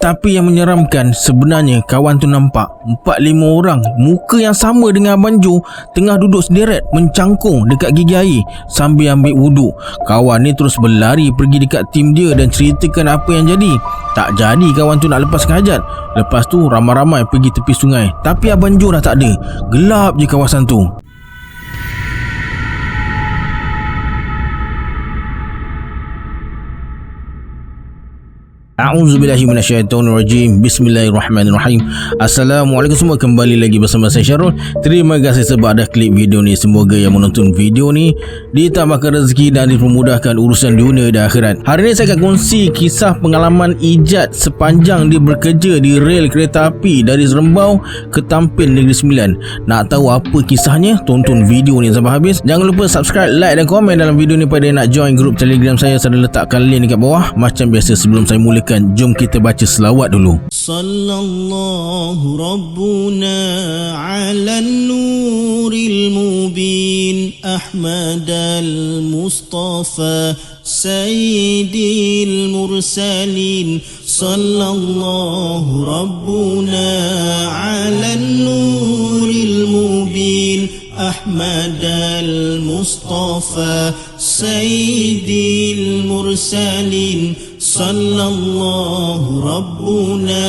Tapi yang menyeramkan sebenarnya kawan tu nampak 4-5 orang muka yang sama dengan Abang Jo tengah duduk sederet mencangkung dekat gigi air sambil ambil wuduk. Kawan ni terus berlari pergi dekat tim dia dan ceritakan apa yang jadi. Tak jadi kawan tu nak lepaskan hajat. Lepas tu ramai-ramai pergi tepi sungai. Tapi Abang Jo dah tak ada. Gelap je kawasan tu. A'udzubillahi minasyaitonirrajim. Bismillahirrahmanirrahim. Assalamualaikum semua, kembali lagi bersama saya Syarul. Terima kasih sebab dah klik video ni. Semoga yang menonton video ni ditambahkan rezeki dan dipermudahkan urusan dunia dan akhirat. Hari ni saya akan kongsi kisah pengalaman ijat sepanjang dia bekerja di rel kereta api dari Serembau ke Tampin Negeri Sembilan. Nak tahu apa kisahnya? Tonton video ni sampai habis. Jangan lupa subscribe, like dan komen dalam video ni. Pada nak join grup Telegram saya letakkan link dekat bawah. Macam biasa sebelum saya mulakan, jom kita baca selawat dulu. Sallallahu Rabbuna ala nuril mubin Ahmad al-Mustafa Sayyidil Mursalin. Sallallahu Rabbuna ala nuril mubin Ahmad al-Mustafa Sayyidil Mursalin. Sallallahu Rabbuna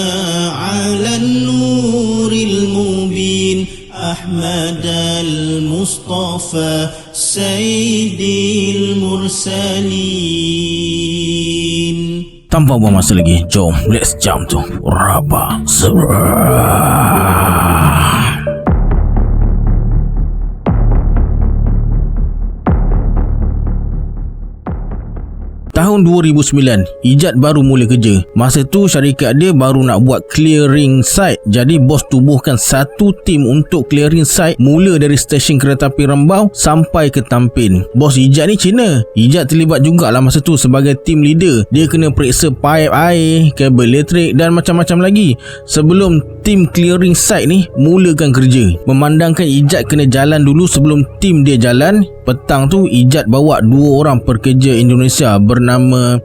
ala nuril mubin Ahmad al-Mustafa Sayyidil Mursalin. Tanpa buang masa lagi, jom let's jump to Rabah Serah. Tahun 2009, Ijat baru mula kerja. Masa tu syarikat dia baru nak buat clearing site. Jadi bos tubuhkan satu tim untuk clearing site mula dari stesen kereta api Rembau sampai ke Tampin. Bos Ijat ni Cina. Ijat terlibat jugalah masa tu sebagai team leader. Dia kena periksa paip air, kabel elektrik dan macam-macam lagi sebelum tim clearing site ni mulakan kerja. Memandangkan Ijat kena jalan dulu sebelum tim dia jalan, petang tu Ijat bawa 2 orang pekerja Indonesia bernama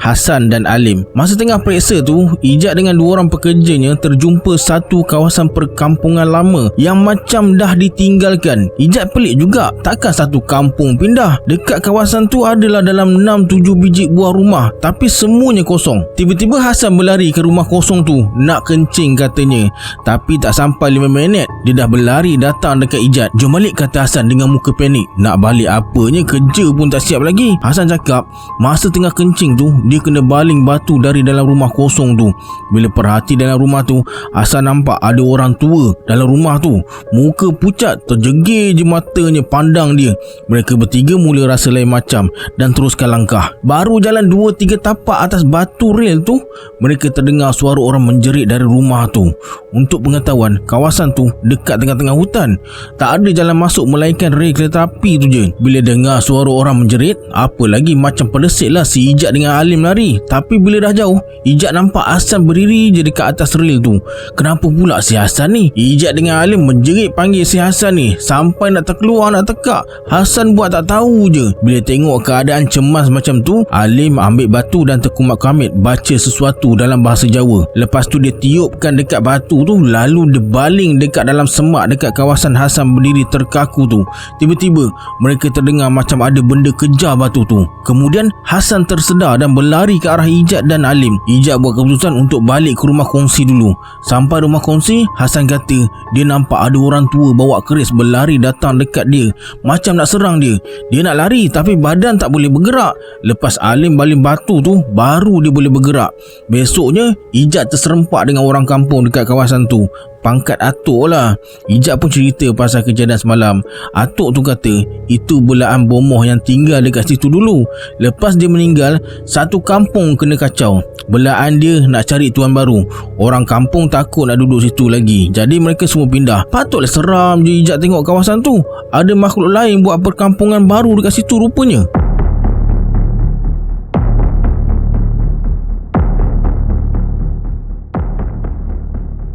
Hasan dan Alim. Masa tengah periksa tu, Ijat dengan 2 orang pekerjanya terjumpa satu kawasan perkampungan lama yang macam dah ditinggalkan. Ijat pelik juga, takkan satu kampung pindah. Dekat kawasan tu adalah dalam 6-7 biji buah rumah, tapi semuanya kosong. Tiba-tiba Hasan berlari ke rumah kosong tu nak kencing katanya. Tapi tak sampai 5 minit, dia dah berlari datang dekat Ijat. "Jom balik," kata Hasan dengan muka panik. Nak balik apanya, kerja pun tak siap lagi. Hasan cakap masa tengah kencing tu dia kena baling batu dari dalam rumah kosong tu. Bila perhati dalam rumah tu, Hasan nampak ada orang tua dalam rumah tu. Muka pucat, terjegir je matanya pandang dia. Mereka bertiga mula rasa lain macam dan teruskan langkah. Baru jalan 2-3 tapak atas batu rel tu, mereka terdengar suara orang menjerit dari rumah tu. Untuk pengetahuan, kawasan tu dekat tengah-tengah hutan. Tak ada jalan masuk melainkan rel kereta api tu je. Bila dengar suara orang menjerit, apa lagi macam pedesik lah si Ijat dengan Alim lari. Tapi bila dah jauh, Ijat nampak Hasan berdiri je dekat atas rel tu. Kenapa pula si Hasan ni? Ijat dengan Alim menjerit panggil si Hasan ni sampai nak terkeluar nak tekak. Hasan buat tak tahu je. Bila tengok keadaan cemas macam tu, Alim ambil batu dan tekumat kamit baca sesuatu dalam bahasa Jawa. Lepas tu dia tiupkan dekat batu tu, lalu dia baling dekat dalam semak dekat kawasan Hasan berdiri terkaku tu. Tiba-tiba mereka terdengar macam ada benda kejar batu tu. Kemudian Hasan tersedar dan berlari ke arah Ijat dan Alim. Ijat buat keputusan untuk balik ke rumah kongsi dulu. Sampai rumah kongsi, Hasan kata dia nampak ada orang tua bawa keris berlari datang dekat dia macam nak serang dia. Dia nak lari tapi badan tak boleh bergerak. Lepas Alim baling batu tu, baru dia boleh bergerak. Besoknya Ijat terserempak dengan orang kampung dekat kawasan tu. Pangkat atuk lah. Ijat pun cerita pasal kejadian semalam. Atuk tu kata itu belaan bomoh yang tinggal dekat situ dulu. Lepas dia meninggal, satu kampung kena kacau. Belaan dia nak cari tuan baru. Orang kampung takut nak duduk situ lagi, jadi mereka semua pindah. Patutlah seram je Ijat tengok kawasan tu. Ada makhluk lain buat perkampungan baru dekat situ rupanya.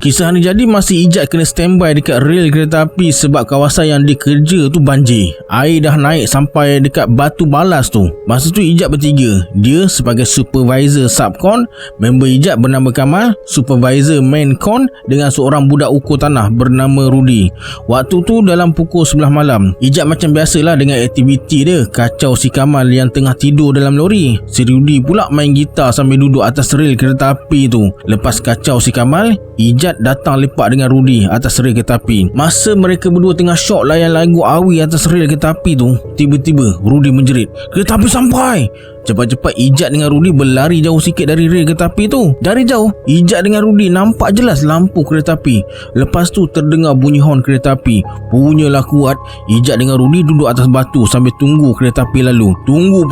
Kisah ni jadi masa Ijat kena standby dekat rel kereta api sebab kawasan yang dia kerja tu banjir. Air dah naik sampai dekat batu balas tu. Masa tu Ijat bertiga. Dia sebagai supervisor subcon, member Ijat bernama Kamal, supervisor maincon dengan seorang budak ukur tanah bernama Rudy. Waktu tu dalam pukul 11 malam. Ijat macam biasalah dengan aktiviti dia, kacau si Kamal yang tengah tidur dalam lori. Si Rudy pula main gitar sambil duduk atas rel kereta api tu. Lepas kacau si Kamal, Ijat datang lepak dengan Rudy atas rel kereta api. Masa mereka berdua tengah syok layan lagu Awi atas rel kereta api tu, tiba-tiba Rudy menjerit, "Kereta api sampai!" Cepat-cepat Ijat dengan Rudy berlari jauh sikit dari rel kereta api tu. Dari jauh, Ijat dengan Rudy nampak jelas lampu kereta api. Lepas tu terdengar bunyi hon kereta api. Punyalah kuat. Ijat dengan Rudy duduk atas batu sambil tunggu kereta api lalu. Tunggu,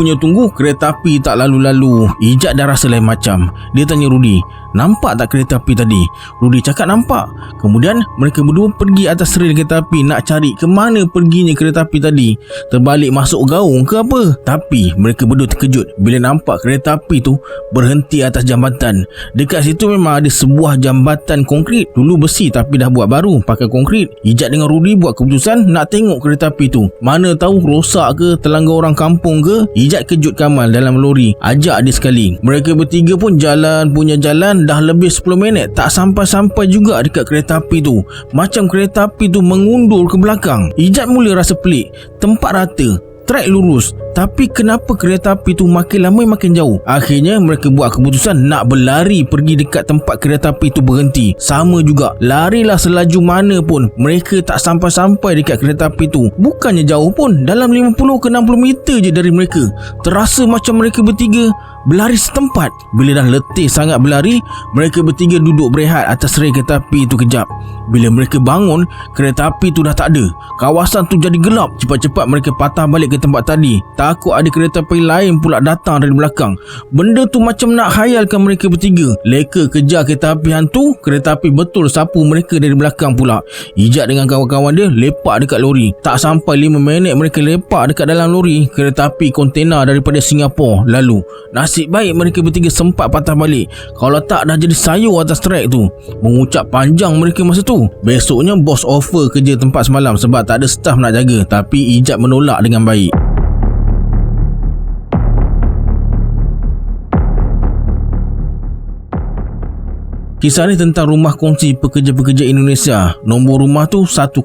kereta api tak lalu-lalu. Ijat dah rasa lain macam. Dia tanya Rudy, "Nampak tak kereta api tadi?" Rudy cakap nampak. Kemudian mereka berdua pergi atas rel kereta api nak cari ke mana perginya kereta api tadi. Terbalik masuk gaung ke apa? Tapi mereka berdua terkejut bila nampak kereta api tu berhenti atas jambatan. Dekat situ memang ada sebuah jambatan konkrit. Dulu besi tapi dah buat baru pakai konkrit. Ijat dengan Rudy buat keputusan nak tengok kereta api tu. Mana tahu rosak ke, terlanggar orang kampung ke. Ijat kejut Kamal dalam lori, ajak dia sekali. Mereka bertiga pun jalan dah lebih 10 minit. Tak sampai-sampai juga dekat kereta api tu. Macam kereta api tu mengundur ke belakang. Ijat mula rasa pelik. Tempat rata, trek lurus, tapi kenapa kereta api tu makin lama makin jauh? Akhirnya mereka buat keputusan nak berlari pergi dekat tempat kereta api tu berhenti. Sama juga, larilah selaju mana pun, mereka tak sampai-sampai dekat kereta api tu. Bukannya jauh pun, dalam 50 ke 60 meter je dari mereka. Terasa macam mereka bertiga berlari setempat. Bila dah letih sangat berlari, mereka bertiga duduk berehat atas rel kereta api tu kejap. Bila mereka bangun, kereta api tu dah tak ada. Kawasan tu jadi gelap. Cepat-cepat mereka patah balik ke tempat tadi. Takut ada kereta api lain pula datang dari belakang. Benda tu macam nak khayalkan mereka bertiga. Leka kejar kereta api hantu. Kereta api betul sapu mereka dari belakang pula. Ijat dengan kawan-kawan dia lepak dekat lori. Tak sampai 5 minit mereka lepak dekat dalam lori, kereta api kontena daripada Singapura lalu. Nasib baik mereka bertiga sempat patah balik. Kalau tak dah jadi sayur atas trek tu. Mengucap panjang mereka masa tu. Besoknya bos offer kerja tempat semalam sebab tak ada staf nak jaga. Tapi Ijat menolak dengan baik. Kisah ni tentang rumah kongsi pekerja-pekerja Indonesia. Nombor rumah tu 104,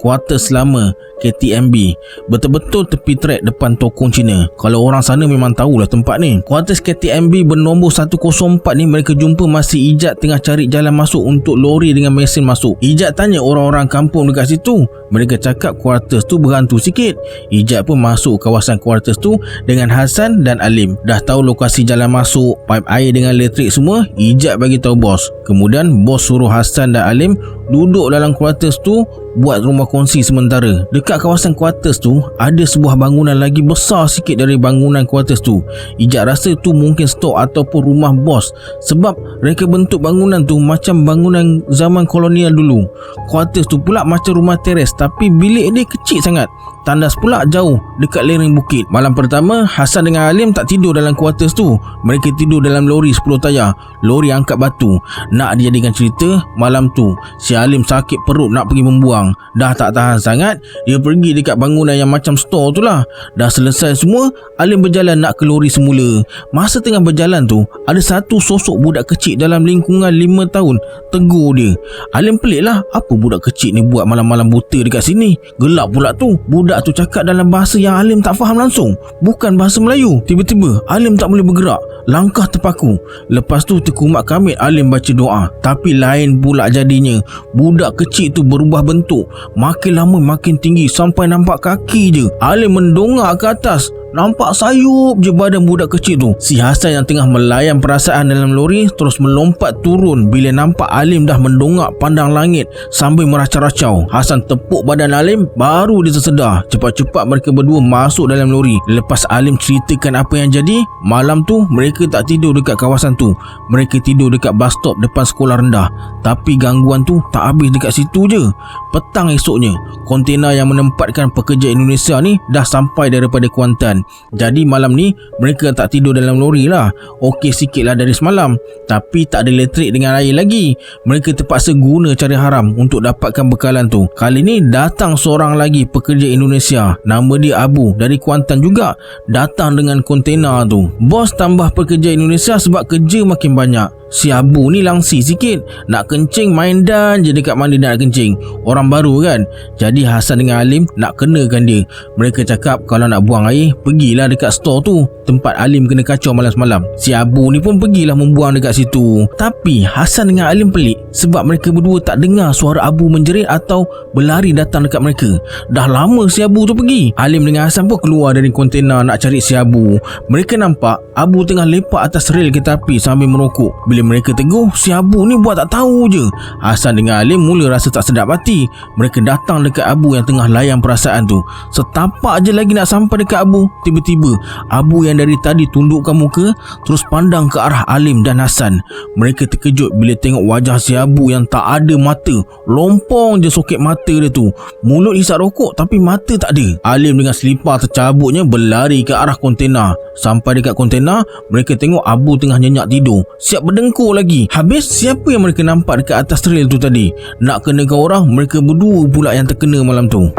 kuartus lama KTMB. Betul-betul tepi trek depan Tokong Cina. Kalau orang sana memang tahulah tempat ni. Kuartus KTMB bernombor 104 ni mereka jumpa masa Ijat tengah cari jalan masuk untuk lori dengan mesin masuk. Ijat tanya orang-orang kampung dekat situ. Mereka cakap kuartus tu berhantu sikit. Ijat pun masuk kawasan kuartus tu dengan Hasan dan Alim. Dah tahu lokasi jalan masuk, pipe air dengan elektrik semua. Ijat bagi tahu bos. Kemudian bos suruh Hasan dan Alim duduk dalam kuartus tu buat rumah kongsi sementara. Dekat kawasan kuartus tu ada sebuah bangunan lagi besar sikit dari bangunan kuartus tu. Ijat rasa tu mungkin stok ataupun rumah bos sebab mereka bentuk bangunan tu macam bangunan zaman kolonial dulu. Kuartus tu pula macam rumah teres tapi bilik dia kecil sangat. Tandas pula jauh dekat lereng bukit. Malam pertama, Hasan dengan Alim tak tidur dalam kuartus tu. Mereka tidur dalam lori 10 tayar, lori angkat batu. Nak dijadikan cerita, malam tu si Alim sakit perut nak pergi membuang. Dah tak tahan sangat, dia pergi dekat bangunan yang macam store tu lah. Dah selesai semua, Alim berjalan nak ke lori semula. Masa tengah berjalan tu, ada satu sosok budak kecil dalam lingkungan 5 tahun. Tegur dia. Alim pelik lah, apa budak kecil ni buat malam-malam buta dekat sini? Gelap pula tu. Budak tu cakap dalam bahasa yang Alim tak faham langsung, bukan bahasa Melayu. Tiba-tiba Alim tak boleh bergerak, langkah terpaku. Lepas tu terkumat kamit Alim baca doa. Tapi lain pula jadinya. Budak kecil tu berubah bentuk, makin lama makin tinggi sampai nampak kaki je. Alim mendongak ke atas, nampak sayup je badan budak kecil tu. Si Hasan yang tengah melayan perasaan dalam lori terus melompat turun bila nampak Alim dah mendongak pandang langit sambil meracau-racau. Hasan tepuk badan Alim, baru dia tersedar. Cepat-cepat mereka berdua masuk dalam lori. Lepas Alim ceritakan apa yang jadi, malam tu mereka tak tidur dekat kawasan tu. Mereka tidur dekat bus stop depan sekolah rendah. Tapi gangguan tu tak habis dekat situ je. Petang esoknya, kontena yang menempatkan pekerja Indonesia ni dah sampai daripada Kuantan. Jadi malam ni mereka tak tidur dalam lori lah. Okey sikit lah dari semalam. Tapi tak ada elektrik dengan air lagi. Mereka terpaksa guna cara haram untuk dapatkan bekalan tu. Kali ni datang seorang lagi pekerja Indonesia, nama dia Abu, dari Kuantan juga. Datang dengan kontena tu. Bos tambah pekerja Indonesia sebab kerja makin banyak. Si Abu ni langsi sikit. Nak kencing main dan je dekat mana dia nak kencing. Orang baru kan. Jadi Hasan dengan Alim nak kenakan dia. Mereka cakap kalau nak buang air, pergilah dekat store tu, tempat Alim kena kacau malam semalam. Si Abu ni pun pergilah membuang dekat situ. Tapi Hasan dengan Alim pelik sebab mereka berdua tak dengar suara Abu menjerit atau berlari datang dekat mereka. Dah lama si Abu tu pergi. Alim dengan Hasan pun keluar dari kontena nak cari si Abu. Mereka nampak Abu tengah lepak atas rel kereta api sambil merokok. Bila mereka tegur, si Abu ni buat tak tahu je. Hasan dengan Alim mula rasa tak sedap hati. Mereka datang dekat Abu yang tengah layan perasaan tu. Setapak je lagi nak sampai dekat Abu, tiba-tiba Abu yang dari tadi tundukkan muka terus pandang ke arah Alim dan Hasan. Mereka terkejut bila tengok wajah si Abu yang tak ada mata. Lompong je soket mata dia tu. Mulut hisap rokok tapi mata tak ada. Alim dengan selipar tercabutnya berlari ke arah kontena. Sampai dekat kontena, mereka tengok Abu tengah nyenyak tidur, siap berdengkur lagi. Habis siapa yang mereka nampak dekat atas trail tu tadi? Nak kenakan orang, mereka berdua pula yang terkena malam tu.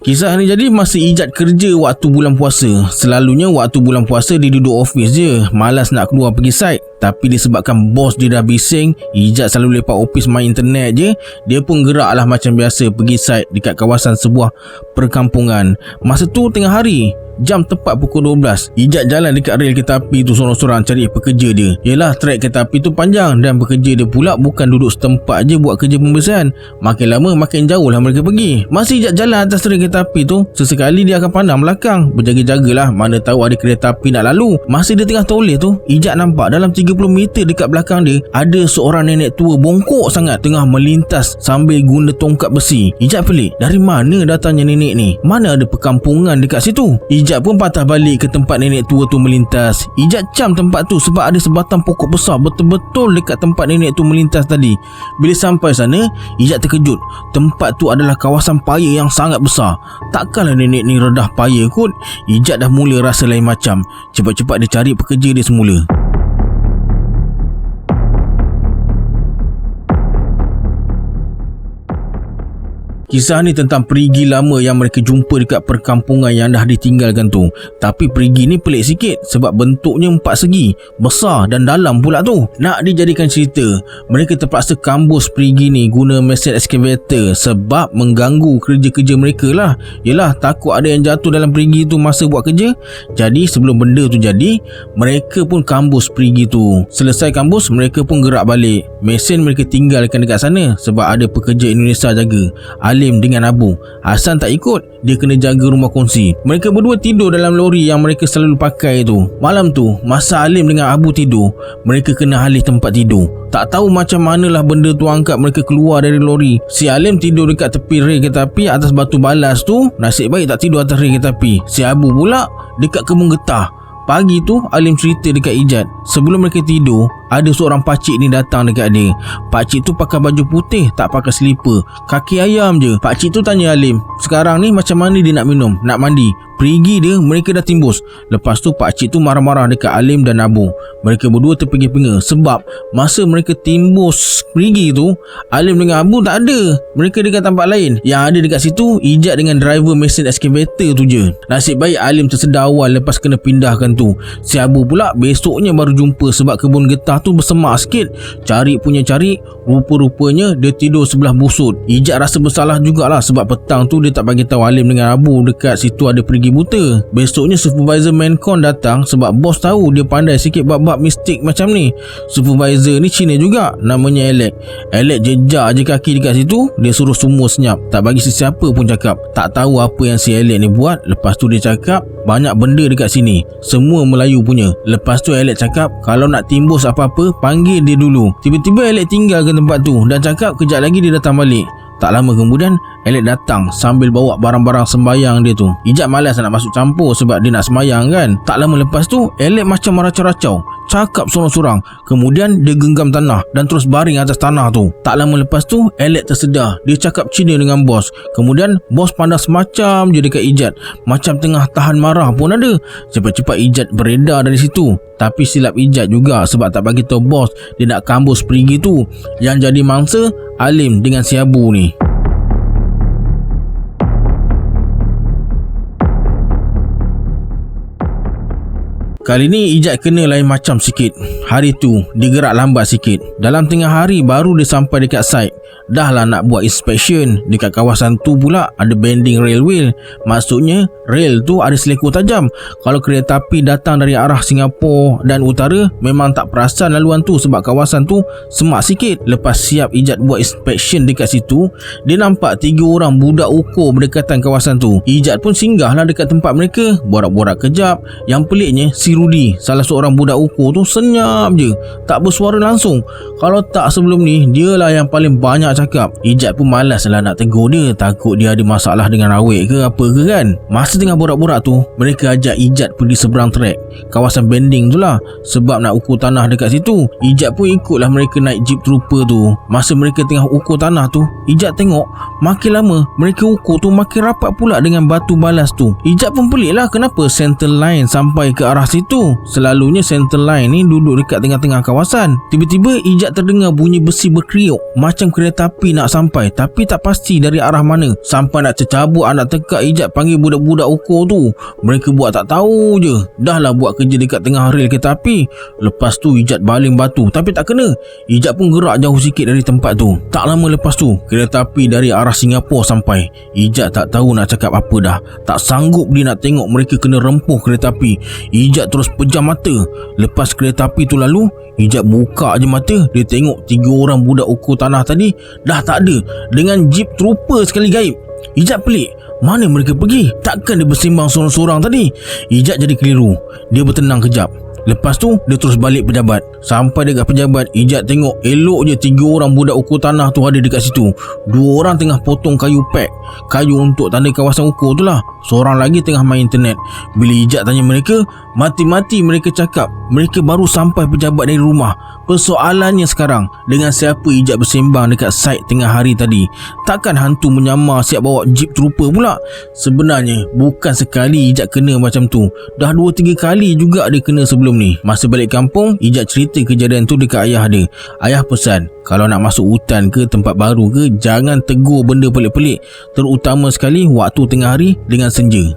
Kisah ni jadi masa Ijat kerja waktu bulan puasa. Selalunya waktu bulan puasa dia duduk office je, malas nak keluar pergi site. Tapi disebabkan bos dia dah bising, Ijat selalu lepak office main internet je. Dia pun geraklah macam biasa pergi site dekat kawasan sebuah perkampungan. Masa tu tengah hari, jam tepat pukul 12. Ijat jalan dekat rel kereta api tu sorang-sorang cari pekerja dia. Yelah, trek kereta api tu panjang dan pekerja dia pula bukan duduk setempat je buat kerja pembersihan. Makin lama makin jauh lah mereka pergi. Masa Ijat jalan atas rel kereta api tu, sesekali dia akan pandang belakang, berjaga-jagalah, mana tahu ada kereta api nak lalu. Masa dia tengah toleh tu, Ijat nampak dalam 30 meter dekat belakang dia ada seorang nenek tua bongkok sangat tengah melintas sambil guna tongkat besi. Ijat pelik, dari mana datangnya nenek ni? Mana ada perkampungan dekat situ? Ijat pun patah balik ke tempat nenek tua tu melintas. Ijat cam tempat tu sebab ada sebatang pokok besar betul-betul dekat tempat nenek tu melintas tadi. Bila sampai sana, Ijat terkejut. Tempat tu adalah kawasan paya yang sangat besar. Takkanlah nenek ni redah paya kot. Ijat dah mula rasa lain macam. Cepat-cepat dia cari pekerja dia semula. Kisah ni tentang perigi lama yang mereka jumpa dekat perkampungan yang dah ditinggalkan tu. Tapi perigi ni pelik sikit sebab bentuknya 4 segi, besar dan dalam pula tu. Nak dijadikan cerita, mereka terpaksa kambus perigi ni guna mesin excavator sebab mengganggu kerja-kerja mereka lah. Yelah, takut ada yang jatuh dalam perigi tu masa buat kerja. Jadi sebelum benda tu jadi, mereka pun kambus perigi tu. Selesai kambus, mereka pun gerak balik. Mesin mereka tinggalkan dekat sana sebab ada pekerja Indonesia jaga. Alim dengan Abu. Hasan tak ikut, dia kena jaga rumah kongsi. Mereka berdua tidur dalam lori yang mereka selalu pakai tu. Malam tu, masa Alim dengan Abu tidur, mereka kena alih tempat tidur. Tak tahu macam manalah benda tu angkat mereka keluar dari lori. Si Alim tidur dekat tepi rel kereta api atas batu balas tu. Nasib baik tak tidur atas rel kereta api. Si Abu pula dekat kebun getah. Pagi tu Alim cerita dekat Ijat, sebelum mereka tidur, ada seorang pakcik ni datang dekat dia. Pakcik tu pakai baju putih, tak pakai selipar, kaki ayam je. Pakcik tu tanya Alim, sekarang ni macam mana dia nak minum, nak mandi? Perigi dia mereka dah timbus. Lepas tu pakcik tu marah-marah dekat Alim dan Abu. Mereka berdua terpinga-pinga sebab masa mereka timbus perigi tu, Alim dengan Abu tak ada. Mereka dekat tempat lain. Yang ada dekat situ Ijat dengan driver mesin excavator tu je. Nasib baik Alim tersedar awal lepas kena pindahkan tu. Si Abu pula besoknya baru jumpa sebab kebun getah tu bersemak sikit. Cari punya cari, rupa-rupanya dia tidur sebelah busut. Ijat rasa bersalah jugalah sebab petang tu dia tak bagi tahu Alim dengan Abu dekat situ ada perigi buta. Besoknya supervisor Mancon datang sebab bos tahu dia pandai sikit bab-bab mistik macam ni. Supervisor ni Cina juga, namanya Alec. Alec jejak je kaki dekat situ, dia suruh semua senyap, tak bagi sesiapa pun cakap. Tak tahu apa yang si Alec ni buat. Lepas tu dia cakap banyak benda dekat sini, semua Melayu punya. Lepas tu Alec cakap kalau nak timbus apa-apa panggil dia dulu. Tiba-tiba Alec tinggalkan tempat tu dan cakap kejap lagi dia datang balik. Tak lama kemudian Alec datang sambil bawa barang-barang sembayang dia tu. Ijat malas nak masuk campur sebab dia nak sembayang kan. Tak lama lepas tu Alec macam meracau-racau, cakap sorang-sorang. Kemudian dia genggam tanah dan terus baring atas tanah tu. Tak lama lepas tu Alex tersedar. Dia cakap Cina dengan bos. Kemudian bos pandang semacam je dekat Ijat, macam tengah tahan marah pun ada. Cepat-cepat Ijat beredar dari situ. Tapi silap Ijat juga sebab tak bagi tahu bos dia nak kambus perigi tu. Yang jadi mangsa Alim dengan si Abu ni. Kali ni Ijat kena lain macam sikit. Hari tu dia gerak lambat sikit. Dalam tengah hari baru dia sampai dekat site. Dah lah nak buat inspection. Dekat kawasan tu pula ada bending railway. Maksudnya rail tu ada selekor tajam. Kalau kereta api datang dari arah Singapura dan utara, memang tak perasan laluan tu sebab kawasan tu semak sikit. Lepas siap Ijat buat inspection dekat situ, dia nampak 3 orang budak ukur berdekatan kawasan tu. Ijat pun singgah lah dekat tempat mereka, borak-borak kejap. Yang peliknya si Rudy, salah seorang budak ukur tu, senyap je, tak bersuara langsung. Kalau tak sebelum ni, dia lah yang paling banyak cakap. Ijat pun malas lah nak tegur dia, takut dia ada masalah dengan rawek ke apa ke kan. Masa tengah borak-borak tu, mereka ajak Ijat pergi seberang trek, kawasan bending tu lah, sebab nak ukur tanah dekat situ. Ijat pun ikutlah mereka naik jeep trooper tu. Masa mereka tengah ukur tanah tu, Ijat tengok makin lama mereka ukur tu makin rapat pula dengan batu balas tu. Ijat pun pelik lah kenapa center line sampai ke arah situ. Selalunya center line ni duduk dekat tengah-tengah kawasan. Tiba-tiba Ijat terdengar bunyi besi berkeriuk, macam kereta api nak sampai, tapi tak pasti dari arah mana. Sampai nak tercabut anak tekak, Ijat panggil budak-budak ukur tu. Mereka buat tak tahu je. Dah lah buat kerja dekat tengah rel kereta api. Lepas tu Ijat baling batu, tapi tak kena. Ijat pun gerak jauh sikit dari tempat tu. Tak lama lepas tu kereta api dari arah Singapura sampai. Ijat tak tahu nak cakap apa dah. Tak sanggup dia nak tengok mereka kena rempuh kereta api. Ijat terus pejam mata. Lepas kereta api tu lalu, Ijat buka je mata. Dia tengok 3 orang budak ukur tanah tadi dah tak ada, dengan jeep trooper sekali gaib. Ijat pelik, mana mereka pergi? Takkan dia bersembang sorang-sorang tadi? Ijat jadi keliru. Dia bertenang kejap. Lepas tu dia terus balik pejabat. Sampai dekat pejabat, Ijat tengok elok je 3 orang budak ukur tanah tu ada dekat situ. 2 orang tengah potong kayu pack, kayu untuk tanda kawasan ukur tu lah. Seorang lagi tengah main internet. Bila Ijat tanya mereka, mati-mati mereka cakap mereka baru sampai pejabat dari rumah. Persoalannya sekarang, dengan siapa Ijat bersembang dekat site tengah hari tadi? Takkan hantu menyamar siap bawa jeep trooper pula? Sebenarnya bukan sekali Ijat kena macam tu. Dah 2-3 kali juga dia kena sebelum ni. Masa balik kampung, Ijat cerita kejadian tu dekat ayah dia. Ayah pesan, kalau nak masuk hutan ke tempat baru ke, jangan tegur benda pelik-pelik, terutama sekali waktu tengah hari dengan senja.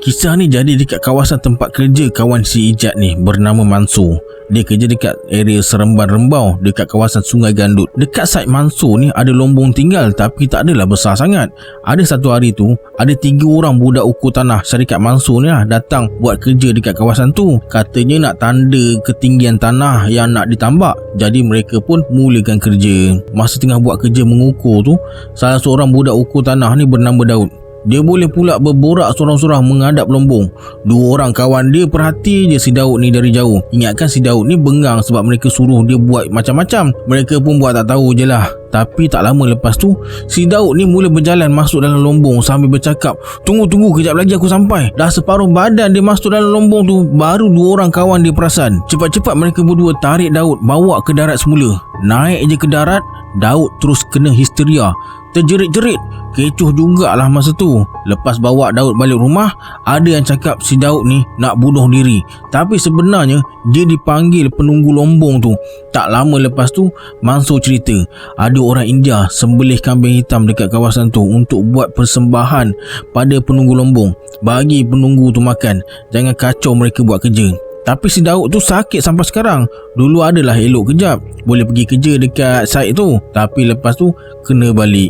Kisah ni jadi dekat kawasan tempat kerja kawan si Ijat ni bernama Mansur. Dia kerja dekat area Seremban Rembau dekat kawasan Sungai Gandut. Dekat site Mansur ni ada lombong tinggal tapi tak adalah besar sangat. Ada satu hari tu, ada 3 orang budak ukur tanah syarikat Mansur ni lah datang buat kerja dekat kawasan tu. Katanya nak tanda ketinggian tanah yang nak ditambak. Jadi mereka pun mulakan kerja. Masa tengah buat kerja mengukur tu, salah seorang budak ukur tanah ni bernama Daud. Dia boleh pula berborak sorang-sorang menghadap lombong. 2 orang kawan dia perhati je si Daud ni dari jauh. Ingatkan si Daud ni bengang sebab mereka suruh dia buat macam-macam. Mereka pun buat tak tahu je lah. Tapi tak lama lepas tu, si Daud ni mula berjalan masuk dalam lombong sambil bercakap, Tunggu, kejap lagi aku sampai. Dah separuh badan dia masuk dalam lombong tu, baru 2 orang kawan dia perasan. Cepat-cepat mereka berdua tarik Daud bawa ke darat semula. Naik je ke darat, Daud terus kena histeria. Terjerit-jerit, kecoh jugalah masa tu. Lepas bawa Daud balik rumah, ada yang cakap si Daud ni nak bunuh diri. Tapi sebenarnya dia dipanggil penunggu lombong tu. Tak lama lepas tu, Mansur cerita ada orang India sembelih kambing hitam dekat kawasan tu untuk buat persembahan pada penunggu lombong, bagi penunggu tu makan. Jangan kacau mereka buat kerja. Tapi si Daud tu sakit sampai sekarang. Dulu adalah elok kejap, boleh pergi kerja dekat site tu, tapi lepas tu kena balik.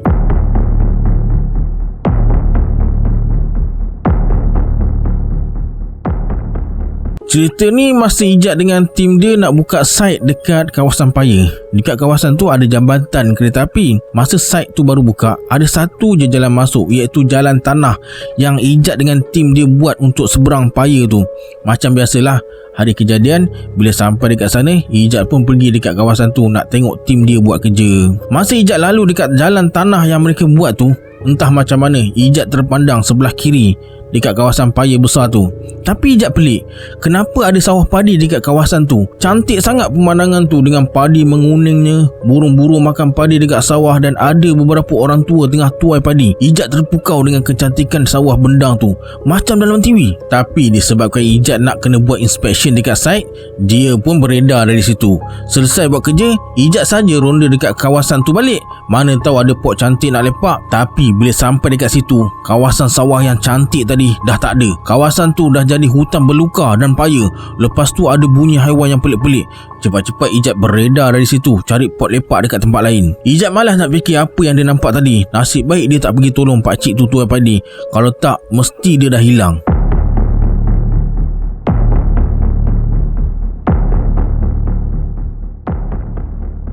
Cerita ni masa Ijat dengan tim dia nak buka site dekat kawasan Paya. Dekat kawasan tu ada jambatan kereta api. Masa site tu baru buka, ada satu je jalan masuk, iaitu jalan tanah yang Ijat dengan tim dia buat untuk seberang Paya tu. Macam biasalah, hari kejadian, bila sampai dekat sana, Ijat pun pergi dekat kawasan tu nak tengok tim dia buat kerja. Masa Ijat lalu dekat jalan tanah yang mereka buat tu, Entah macam mana Ijat terpandang sebelah kiri dekat kawasan paya besar tu. Tapi Ijat pelik, kenapa ada sawah padi dekat kawasan tu? Cantik sangat pemandangan tu dengan padi menguningnya, burung-burung makan padi dekat sawah dan ada beberapa orang tua tengah tuai padi. Ijat terpukau dengan kecantikan sawah bendang tu, macam dalam TV. Tapi disebabkan Ijat nak kena buat inspection dekat site, dia pun beredar dari situ. Selesai buat kerja, Ijat saja ronda dekat kawasan tu balik. Mana tahu ada pot cantik nak lepak. Tapi bila sampai dekat situ, kawasan sawah yang cantik tadi dah tak ada. Kawasan tu dah jadi hutan belukar dan paya. Lepas tu ada bunyi haiwan yang pelik-pelik. Cepat-cepat Ijat beredar dari situ, cari pot lepak dekat tempat lain. Ijat malas nak fikir apa yang dia nampak tadi. Nasib baik dia tak pergi tolong pakcik tu tuai padi. Kalau tak, mesti dia dah hilang.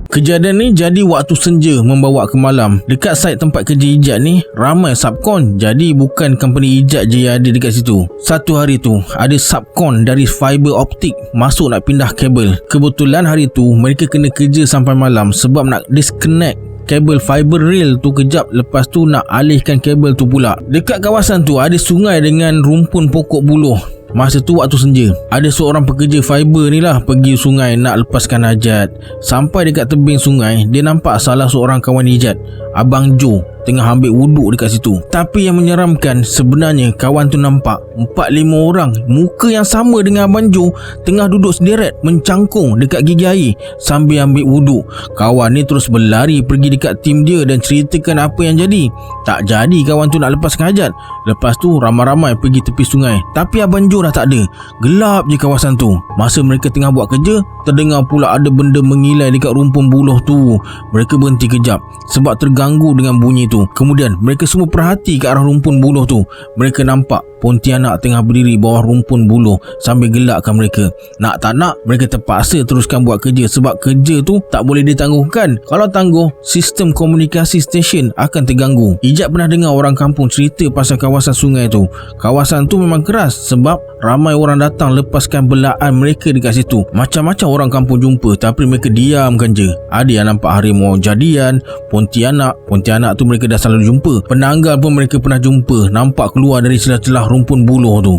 Kejadian ni jadi waktu senja membawa ke malam. Dekat site tempat kerja Ijat ni ramai subkon, jadi bukan company Ijat je yang ada dekat situ. Satu hari tu ada subkon dari fiber optik masuk nak pindah kabel. Kebetulan hari tu mereka kena kerja sampai malam sebab nak disconnect kabel fiber rail tu kejap, lepas tu nak alihkan kabel tu pula. Dekat kawasan tu ada sungai dengan rumpun pokok buluh. Masa tu waktu senja, ada seorang pekerja fiber ni lah pergi sungai nak lepaskan hajat. Sampai dekat tebing sungai, dia nampak salah seorang kawan Ijat, Abang Jo, tengah ambil wuduk dekat situ. Tapi yang menyeramkan, sebenarnya kawan tu nampak 4-5 orang muka yang sama dengan Abang Jo tengah duduk sederet mencangkung dekat gigi air sambil ambil wuduk. Kawan ni terus berlari pergi dekat tim dia dan ceritakan apa yang jadi. Tak jadi kawan tu nak lepaskan hajat. Lepas tu ramai-ramai pergi tepi sungai. Tapi Abang Jo dah tak ada. Gelap je kawasan tu. Masa mereka tengah buat kerja, terdengar pula ada benda mengilai dekat rumpun buluh tu. Mereka berhenti kejap sebab terganggu dengan bunyi tu. Kemudian mereka semua perhati ke arah rumpun buluh tu. Mereka nampak Pontianak tengah berdiri bawah rumpun buluh sambil gelakkan mereka. Nak tak nak, mereka terpaksa teruskan buat kerja sebab kerja tu tak boleh ditangguhkan. Kalau tangguh, sistem komunikasi stesen akan terganggu. Ijat pernah dengar orang kampung cerita pasal kawasan sungai tu. Kawasan tu memang keras sebab ramai orang datang lepaskan belaan mereka dekat situ. Macam-macam orang kampung jumpa, tapi mereka diamkan je. Ada yang nampak harimau jadian, Pontianak tu mereka dah selalu jumpa. Penanggal pun mereka pernah jumpa, nampak keluar dari celah-celah rumpun buluh tu.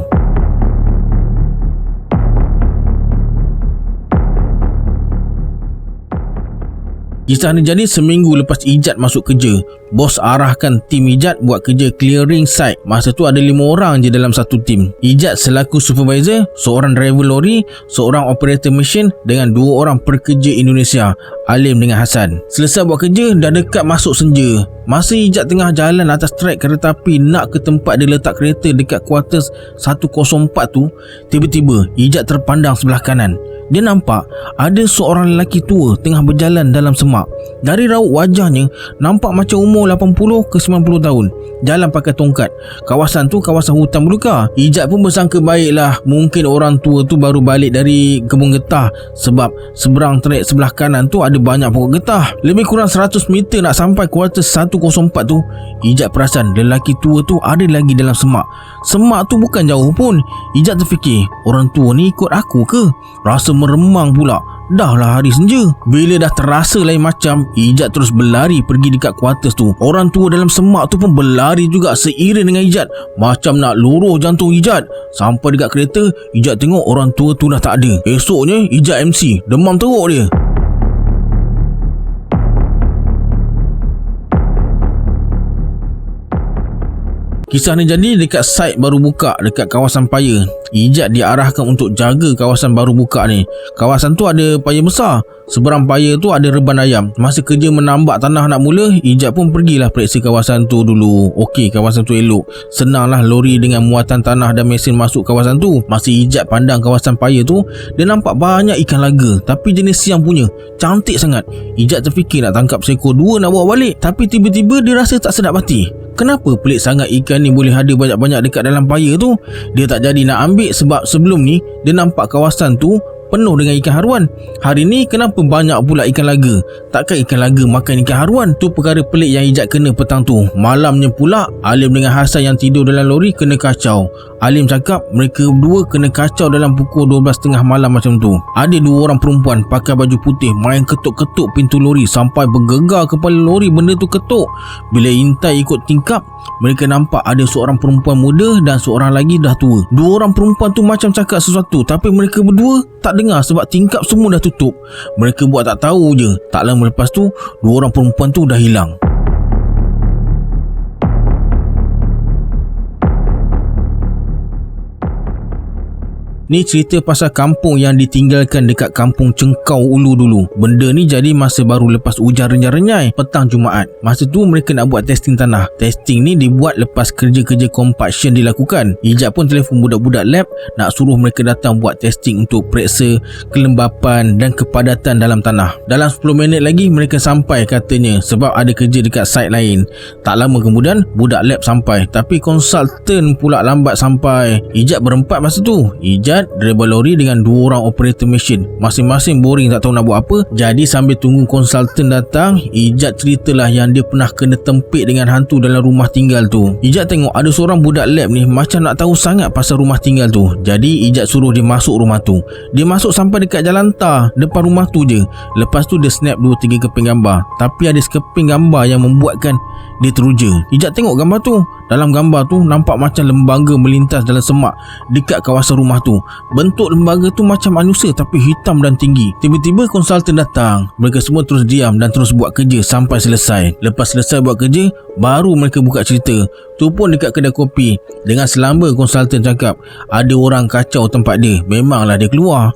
Kisah ni jadi seminggu lepas Ijat masuk kerja. Bos arahkan tim Ijat buat kerja clearing site. Masa tu ada 5 orang je dalam satu tim. Ijat selaku supervisor, seorang driver lori, seorang operator mesin dengan 2 orang pekerja Indonesia, Alim dengan Hasan. Selesai buat kerja, dah dekat masuk senja. Masa Ijat tengah jalan atas trek kereta api nak ke tempat dia letak kereta dekat quarters 104 tu, tiba-tiba Ijat terpandang sebelah kanan. Dia nampak ada seorang lelaki tua tengah berjalan dalam semak. Dari raut wajahnya nampak macam umur 80 ke 90 tahun. Jalan pakai tongkat. Kawasan tu kawasan hutan belukar. Ijat pun bersangka baiklah, mungkin orang tua tu baru balik dari kebun getah sebab seberang trek sebelah kanan tu ada banyak pokok getah. Lebih kurang 100 meter nak sampai kuartus 104 tu, Ijat perasan lelaki tua tu ada lagi dalam semak. Semak tu bukan jauh pun. Ijat terfikir, orang tua ni ikut aku ke? Rasa meremang pula. Dah lah hari senja. Bila dah terasa lain macam, Ijat terus berlari pergi dekat kuartus tu. Orang tua dalam semak tu pun berlari juga seiring dengan Ijat, macam nak luruh jantung Ijat. Sampai dekat kereta, Ijat tengok orang tua tu dah tak ada. Esoknya Ijat MC, demam teruk dia. Kisah ni jadi dekat site baru buka dekat kawasan paya. Ijat diarahkan untuk jaga kawasan baru buka ni. Kawasan tu ada paya besar. Seberang paya tu ada reban ayam. Masa kerja menambak tanah nak mula, Ijat pun pergilah periksa kawasan tu dulu. Okey, kawasan tu elok. Senanglah lori dengan muatan tanah dan mesin masuk kawasan tu. Masa Ijat pandang kawasan paya tu, dia nampak banyak ikan laga, tapi jenis siam punya. Cantik sangat. Ijat terfikir nak tangkap seekor 2 nak bawa balik, tapi tiba-tiba dia rasa tak sedap hati. Kenapa pelik sangat ikan ni boleh ada banyak-banyak dekat dalam paya tu? Dia tak jadi nak ambil sebab sebelum ni dia nampak kawasan tu penuh dengan ikan haruan. Hari ni kenapa banyak pula ikan laga? Takkan ikan laga makan ikan haruan? Tu perkara pelik yang Ijat kena petang tu. Malamnya pula Alim dengan Hasan yang tidur dalam lori kena kacau. Alim cakap mereka berdua kena kacau dalam pukul 12.30 malam macam tu. Ada 2 orang perempuan pakai baju putih main ketuk-ketuk pintu lori sampai bergegar kepala lori benda tu ketuk. Bila intai ikut tingkap, mereka nampak ada seorang perempuan muda dan seorang lagi dah tua. 2 orang perempuan tu macam cakap sesuatu, tapi mereka berdua tak dengar sebab tingkap semua dah tutup. Mereka buat tak tahu je. Tak lama lepas tu 2 orang perempuan tu dah hilang. Ni cerita pasal kampung yang ditinggalkan dekat kampung Cengkau Ulu dulu. Benda ni jadi masa baru lepas hujan renyai-renyai petang Jumaat. Masa tu mereka nak buat testing tanah. Testing ni dibuat lepas kerja-kerja compaction dilakukan. Ijat pun telefon budak-budak lab nak suruh mereka datang buat testing untuk periksa kelembapan dan kepadatan dalam tanah. Dalam 10 minit lagi mereka sampai katanya sebab ada kerja dekat site lain. Tak lama kemudian budak lab sampai, tapi konsultan pula lambat sampai. Ijat berempat masa tu. Ijat, driver lori dengan 2 orang operator mesin. Masing-masing boring tak tahu nak buat apa. Jadi sambil tunggu konsultan datang, Ijat ceritalah yang dia pernah kena tempik dengan hantu dalam rumah tinggal tu. Ijat tengok ada seorang budak lab ni macam nak tahu sangat pasal rumah tinggal tu. Jadi Ijat suruh dia masuk rumah tu. Dia masuk sampai dekat jalan tar depan rumah tu je. Lepas tu dia snap 2-3 keping gambar. Tapi ada sekeping gambar yang membuatkan dia teruja. Ijat tengok gambar tu. Dalam gambar tu nampak macam lembaga melintas dalam semak dekat kawasan rumah tu. Bentuk lembaga tu macam manusia tapi hitam dan tinggi. Tiba-tiba konsultan datang. Mereka semua terus diam dan terus buat kerja sampai selesai. Lepas selesai buat kerja, baru mereka buka cerita. Tu pun dekat kedai kopi. Dengan selamba konsultan cakap ada orang kacau tempat dia. Memanglah dia keluar.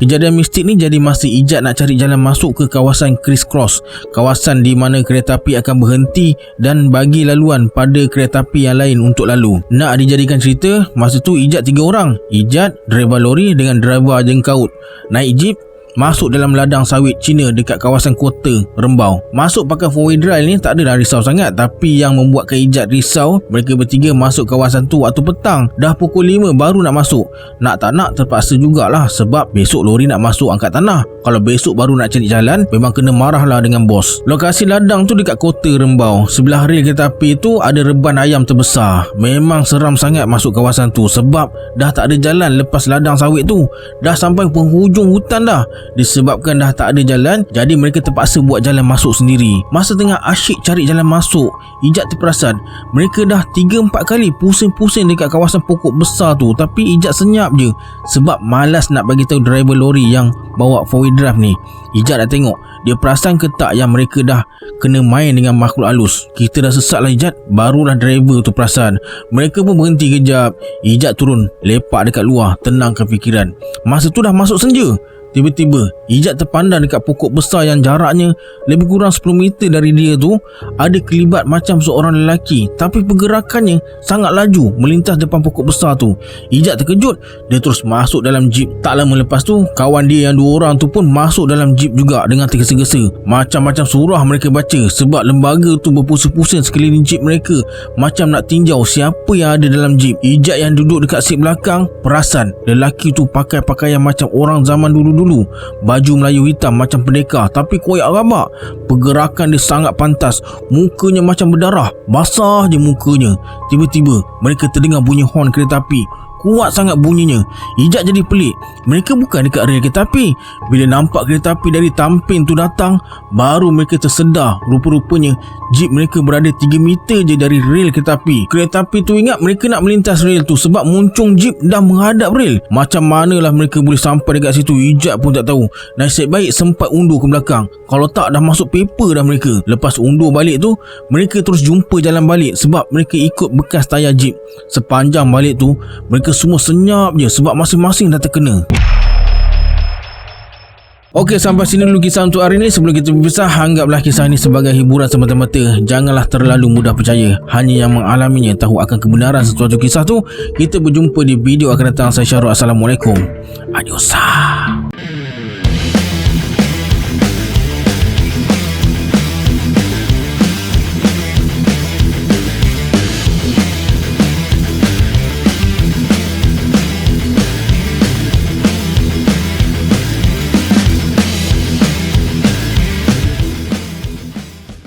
Kejadian mistik ni jadi masa Ijat nak cari jalan masuk ke kawasan Criss Cross, kawasan di mana kereta api akan berhenti dan bagi laluan pada kereta api yang lain untuk lalu. Nak dijadikan cerita, masa tu Ijat 3 orang. Ijat, driver lori dengan driver jengkaut naik jeep masuk dalam ladang sawit Cina dekat kawasan kota Rembau. Masuk pakai 4-wheel drive ni tak adalah risau sangat, tapi yang membuatkan Ijat risau, mereka bertiga masuk kawasan tu waktu petang. Dah pukul 5 baru nak masuk. Nak tak nak terpaksa jugalah sebab besok lori nak masuk angkat tanah. Kalau besok baru nak cari jalan, memang kena marahlah dengan bos. Lokasi ladang tu dekat kota Rembau. Sebelah rel kereta api tu ada reban ayam terbesar. Memang seram sangat masuk kawasan tu sebab dah tak ada jalan lepas ladang sawit tu. Dah sampai penghujung hutan dah. Disebabkan dah tak ada jalan, jadi mereka terpaksa buat jalan masuk sendiri. Masa tengah asyik cari jalan masuk, Ijat terperasan mereka dah 3-4 kali pusing-pusing dekat kawasan pokok besar tu. Tapi Ijat senyap je sebab malas nak bagi tahu driver lori yang bawa 4-wheel drive ni. Ijat dah tengok, dia perasan ke tak yang mereka dah kena main dengan makhluk halus. Kita dah sesat lah Ijat. Barulah driver tu perasan. Mereka pun berhenti kejap. Ijat turun lepak dekat luar, tenangkan fikiran. Masa tu dah masuk senja. Tiba-tiba Ijat terpandang dekat pokok besar yang jaraknya lebih kurang 10 meter dari dia tu. Ada kelibat macam seorang lelaki, tapi pergerakannya sangat laju melintas depan pokok besar tu. Ijat terkejut. Dia terus masuk dalam jeep. Tak lama lepas tu, kawan dia yang 2 orang tu pun masuk dalam jeep juga dengan tergesa-gesa. Macam-macam surah mereka baca sebab lembaga tu berpusing-pusing sekeliling jeep mereka, macam nak tinjau siapa yang ada dalam jeep. Ijat yang duduk dekat seat belakang perasan lelaki tu pakai pakaian macam orang zaman dulu, baju Melayu hitam macam pendekar tapi koyak rabak. Pergerakan dia sangat pantas. Mukanya macam berdarah, basah je mukanya. Tiba-tiba mereka terdengar bunyi horn kereta api. Kuat sangat bunyinya. Ijat jadi pelik. Mereka bukan dekat rel kereta api. Bila nampak kereta api dari Tampin tu datang, baru mereka tersedar. Rupa-rupanya jeep mereka berada 3 meter je dari rel kereta api. Kereta api tu ingat mereka nak melintas rel tu sebab muncung jeep dah menghadap rel. Macam manalah mereka boleh sampai dekat situ, Ijat pun tak tahu. Nasib baik sempat undur ke belakang. Kalau tak dah masuk paper dah mereka. Lepas undur balik tu, mereka terus jumpa jalan balik sebab mereka ikut bekas tayar jeep. Sepanjang balik tu, mereka semua senyap je sebab masing-masing dah terkena. Okey, sampai sini dulu kisah untuk hari ini. Sebelum kita berpisah, anggaplah kisah ini sebagai hiburan semata-mata. Janganlah terlalu mudah percaya. Hanya yang mengalaminya tahu akan kebenaran sesuatu kisah tu. Kita berjumpa di video akan datang. Saya Syarul. Assalamualaikum. Adios.